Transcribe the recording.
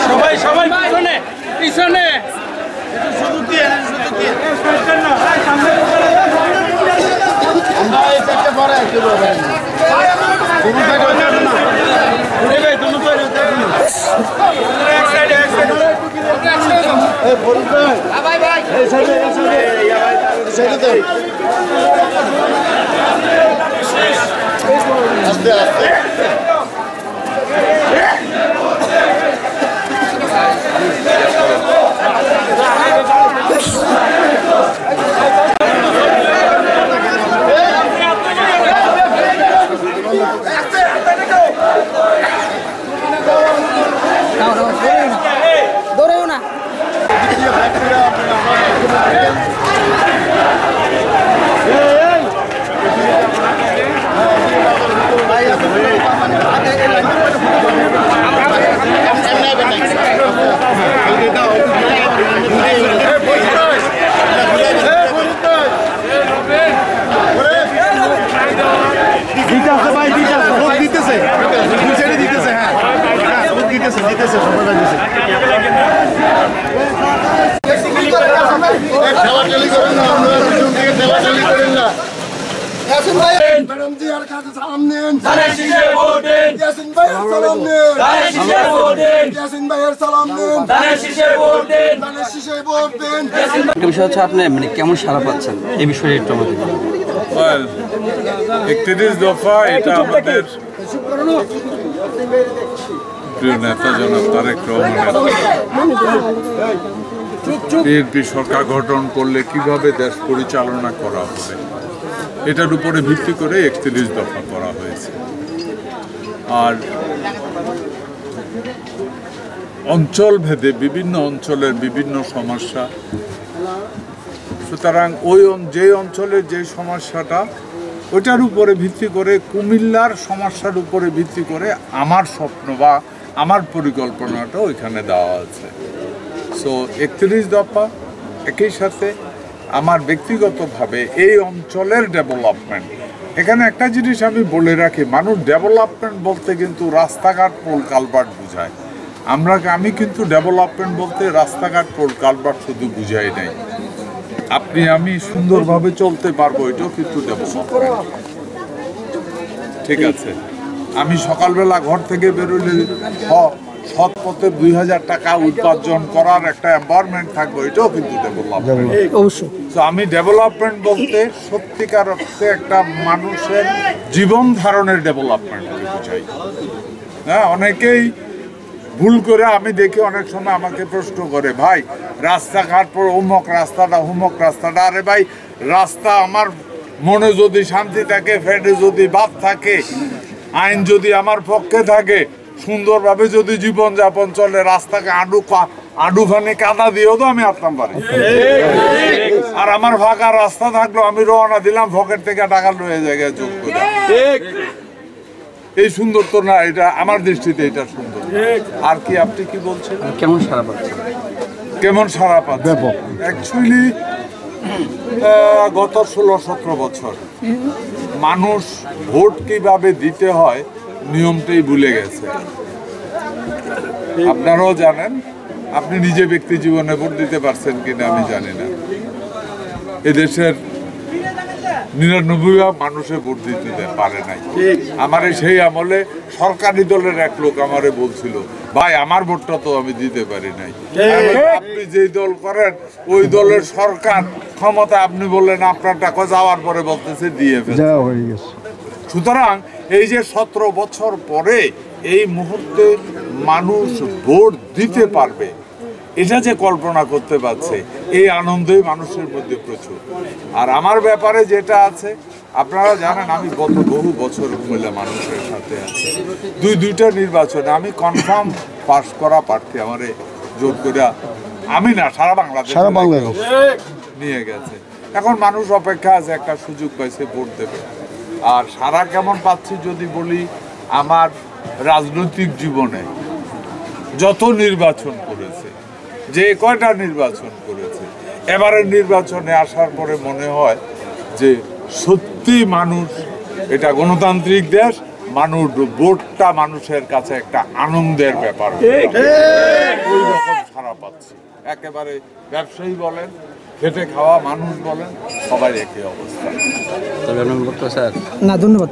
সবাই সবাই পিছনে পিছনে আস্তে আস্তে দৌড়েও না বিষয় হচ্ছে আপনি মানে কেমন সাড়া পাচ্ছেন এই বিষয়ে একটু আমাদের 31 দফা এটা আমাদের প্রিয় নেতা জনাব তারেক রহমানের বিএনপি সরকার গঠন করলে কিভাবে দেশ পরিচালনা করা হবে এটার উপরে ভিত্তি করে 31 দফা করা হয়েছে। আর অঞ্চল ভেদে বিভিন্ন অঞ্চলের বিভিন্ন সমস্যা, সুতরাং যে অঞ্চলের যে সমস্যাটা ওইটার উপরে ভিত্তি করে কুমিল্লার সমস্যার উপরে ভিত্তি করে আমার স্বপ্ন বা আমার পরিকল্পনাটা ওইখানে দেওয়া আছে। সো 31 দফা একই সাথে আমার ব্যক্তিগতভাবে এই অঞ্চলের ডেভেলপমেন্ট। এখানে একটা জিনিস আমি বলে রাখি, মানুষ ডেভেলপমেন্ট বলতে কিন্তু রাস্তাঘাট পোল কালভার্ট বুঝায়। আমি কিন্তু ডেভেলপমেন্ট বলতে রাস্তাঘাট পোল কালভার্ট শুধু বুঝাই নাই, আপনি আমি সুন্দরভাবে চলতে পারবো এটাও কিন্তু ডেভেলপমেন্ট। ঠিক আছে, আমি সকালবেলা ঘর থেকে বেরোলে সৎ পথে 2000 টাকা উপার্জন করার একটা এনভায়রনমেন্ট থাকবে, এটাও কিন্তু ডেভেলপমেন্ট। অবশ্যই আমি ডেভেলপমেন্ট বলতে সত্যিকার অর্থে একটা মানুষের জীবন ধারণের ডেভেলপমেন্ট বুঝাই। হ্যাঁ, অনেকেই ভুল করে আমি দেখি অনেক সময় আমাকে প্রশ্ন করে, ভাই রাস্তাঘাট পর হুমক রাস্তাটা। আরে ভাই, রাস্তা আমার মনে যদি শান্তি থাকে, ফেটে যদি ভাব থাকে, আইন যদি আমার পক্ষে থাকে, সুন্দরভাবে যদি জীবনযাপন চলে, রাস্তাকে আডুখানে কাদা দিয়েও তো আমি আসতাম পারি। আর আমার ফাঁকা রাস্তা থাকলো, আমি রওনা দিলাম, পকেট থেকে টাকা লয়ে জায়গায় যোগ করে। এই সুন্দর তো না, এটা আমার দৃষ্টিতে এটা সুন্দর। আর কি আপনি কি বলছেন, কেমন সাড়া পাচ্ছেন? কেমন সাড়া পাচ্ছেন? অ্যাকচুয়ালি গত 16-17 বছর মানুষ ভোট কিভাবে দিতে হয় নিয়মটাই ভুলে গেছে। আপনারাও জানেন, আপনি নিজে ব্যক্তি জীবনে ভোট দিতে পারছেন কিনা আমি জানি না। এদেশের 99% মানুষে ভোট দিতে পারে নাই। আমারে সেই আমলে সরকারি দলের এক লোক আমারে বলছিল, ভাই আমার ভোটটা তো আমি দিতে পারি নাই। আপনি যেই দল করেন ওই দলের সরকার ক্ষমতা, আপনি বললেন আপনার টাকা যাওয়ার পরে বলতেছে দিয়ে ফেলছে। সুতরাং এই যে 17 বছর পরে এই মুহূর্তে মানুষ ভোট দিতে পারবে, এটা যে কল্পনা করতে পারছে, এই আনন্দই মানুষের মধ্যে প্রচুর। আর আমার ব্যাপারে যেটা আছে, আপনারা জানেন আমি গত বহু বছর কুমিল্লা মানুষের সাথে আছি। দুইটা নির্বাচনে আমি কনফার্ম পাস করা প্রার্থী, আমারে জোর করে আমি না সারা বাংলাদেশ নিয়ে গেছে। এখন মানুষ অপেক্ষা আছে, একটা সুযোগ পাইছে ভোট দেবে। আর সারা কেমন পাচ্ছি যদি বলি, আমার রাজনৈতিক জীবনে যত নির্বাচন করেছে, যে কয়টা নির্বাচন করেছে, এবারের নির্বাচনে আসার পরে মনে হয় যে সত্যি মানুষ, এটা গণতান্ত্রিক দেশ, মানুষ ভোটটা মানুষের কাছে একটা আনন্দের ব্যাপার, ওই রকম সারা পাচ্ছি। একেবারে ব্যবসায়ী বলেন, খেটে খাওয়া মানুষ বলেন, সবাই একই অবস্থা। তবে স্যার না ধন্যবাদ।